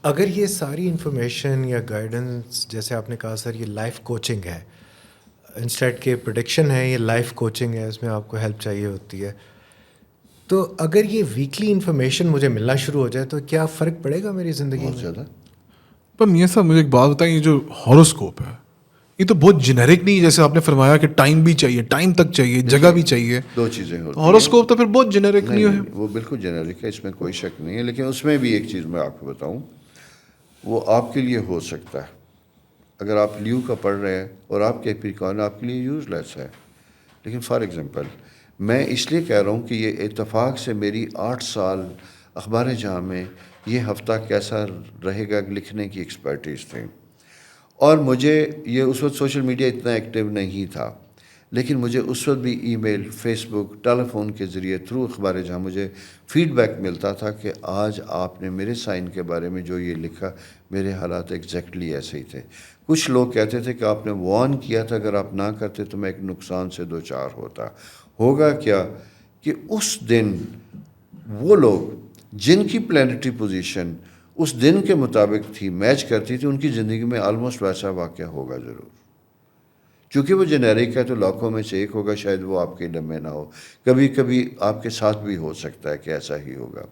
اگر یہ ساری انفارمیشن یا گائیڈنس جیسے آپ نے کہا سر یہ لائف کوچنگ ہے انسٹیٹ کے پروڈکشن ہے، یہ لائف کوچنگ ہے، اس میں آپ کو ہیلپ چاہیے ہوتی ہے، تو اگر یہ ویکلی انفارمیشن مجھے ملنا شروع ہو جائے تو کیا فرق پڑے گا میری زندگی بہت میں؟ زیادہ. پر میاں صاحب مجھے ایک بات بتائیں، یہ جو ہاروسکوپ ہے یہ تو بہت جنیرک نہیں، جیسے آپ نے فرمایا کہ ٹائم بھی چاہیے، ٹائم تک چاہیے، جگہ بھی چاہیے. دو چیزیں ہوتی ہیں. ہاروسکوپ تو پھر بہت جنیرک نہیں ہے. وہ بالکل جنیرک ہے، اس میں کوئی شک نہیں ہے، لیکن اس میں بھی ایک چیز میں آپ کو بتاؤں، وہ آپ کے لیے ہو سکتا ہے. اگر آپ لیو کا پڑھ رہے ہیں اور آپ کے پیکان آپ کے لیے یوز لیس ہے، لیکن فار ایگزامپل میں اس لیے کہہ رہا ہوں کہ یہ اتفاق سے میری 8 سال اخبار جہاں میں یہ ہفتہ کیسا رہے گا لکھنے کی ایکسپرٹیز تھی، اور مجھے یہ اس وقت سوشل میڈیا اتنا ایکٹیو نہیں تھا، لیکن مجھے اس وقت بھی ای میل، فیس بک، ٹیلی فون کے ذریعے تھرو اخبار جہاں مجھے فیڈ بیک ملتا تھا کہ آج آپ نے میرے سائن کے بارے میں جو یہ لکھا، میرے حالات ایگزیکٹلی ایسے ہی تھے. کچھ لوگ کہتے تھے کہ آپ نے وارن کیا تھا، اگر آپ نہ کرتے تو میں ایک نقصان سے دوچار ہوتا. ہوگا کیا کہ اس دن وہ لوگ جن کی پلانٹری پوزیشن اس دن کے مطابق تھی، میچ کرتی تھی، ان کی زندگی میں آلموسٹ ویسا واقعہ ہوگا ضرور. چونکہ وہ جنیرک ہے تو لاکھوں میں سے ایک ہوگا، شاید وہ آپ کے لمحے نہ ہو، کبھی کبھی آپ کے ساتھ بھی ہو سکتا ہے کہ ایسا ہی ہوگا.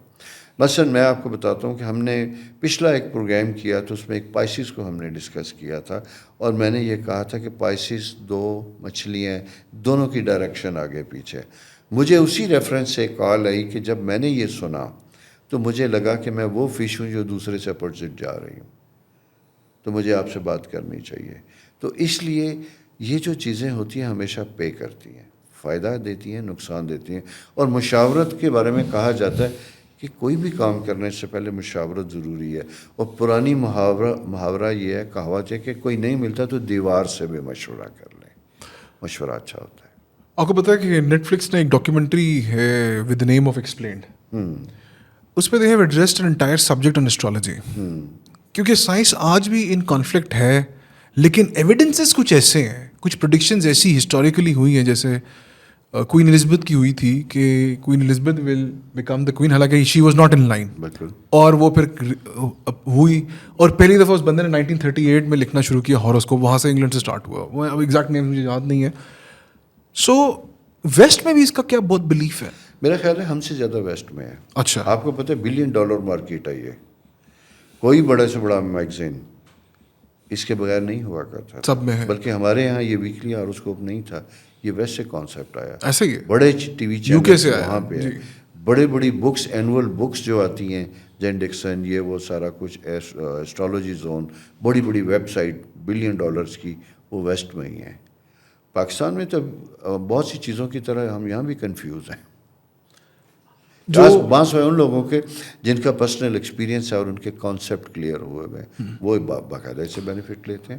مثلا میں آپ کو بتاتا ہوں کہ ہم نے پچھلا ایک پروگرام کیا تو اس میں ایک پائسیس کو ہم نے ڈسکس کیا تھا، اور میں نے یہ کہا تھا کہ پائسیس 2 مچھلیاں، دونوں کی ڈائریکشن آگے پیچھے. مجھے اسی ریفرنس سے کال آئی کہ جب میں نے یہ سنا تو مجھے لگا کہ میں وہ فش ہوں جو دوسرے سے اپوزٹ جا رہی ہوں، تو مجھے آپ سے بات کرنی چاہیے. تو اس لیے یہ جو چیزیں ہوتی ہیں ہمیشہ پے کرتی ہیں، فائدہ دیتی ہیں، نقصان دیتی ہیں. اور مشاورت کے بارے میں کہا جاتا ہے کہ کوئی بھی کام کرنے سے پہلے مشاورت ضروری ہے. اور پرانی محاورہ یہ ہے، کہاوت ہے کہ کوئی نہیں ملتا تو دیوار سے بھی مشورہ کر لیں، مشورہ اچھا ہوتا ہے. آپ کو پتا ہے کہ نیٹ فلکس نے ایک ڈاکیومنٹری ہے ود نیم آف ایکسپلینڈ، اس پہ they have addressed an entire subject on astrology. کیونکہ سائنس آج بھی ان کانفلکٹ ہے، لیکن ایویڈنسز کچھ ایسے ہیں، کچھ پریڈکشنز ایسی ہسٹوریکلی ہوئی ہیں، جیسے کوئین الزبتھ کی ہوئی تھی کہ Queen Elizabeth will become the queen, حالانکہ she was not in line, بالکل. اور وہ پھر ہوئی. اور پہلی دفعہ اس بندے نے 1938 میں لکھنا شروع کیا ہاروسکوپ، وہاں سے انگلینڈ سے اسٹارٹ ہوا. وہ اب ایگزیکٹ نیم مجھے یاد نہیں ہے. سو ویسٹ میں بھی اس کا کیا بہت بلیف ہے؟ میرا خیال ہے ہم سے زیادہ ویسٹ میں ہے. اچھا. آپ کو پتہ ہے $1 بلین مارکیٹ ہے یہ، کوئی بڑے سے بڑا میگزین اس کے بغیر نہیں ہوا کرتا تھا. سب میں ہے. بلکہ ہمارے یہاں یہ ویکلی ہاروسکوپ نہیں تھا، یہ ویسٹ سے کانسیپٹ آیا. ایسے ہی ہے، بڑے ٹی وی یو کے سے چینل آیا وہاں پہ جی. ہے، بڑی بکس، اینول بکس جو آتی ہیں، جین ڈکسن، یہ وہ سارا کچھ، ایسٹرالوجی زون، بڑی ویب سائٹ $1 بلین کی، وہ ویسٹ میں ہی ہیں. پاکستان میں تو بہت سی چیزوں کی طرح ہم یہاں بھی کنفیوز ہیں. بانس ہوئے ان لوگوں کے جن کا پرسنل ایکسپیرینس ہے اور ان کے کانسیپٹ کلیئر ہوئے ہوئے، وہ باقاعدہ سے بینیفٹ لیتے ہیں.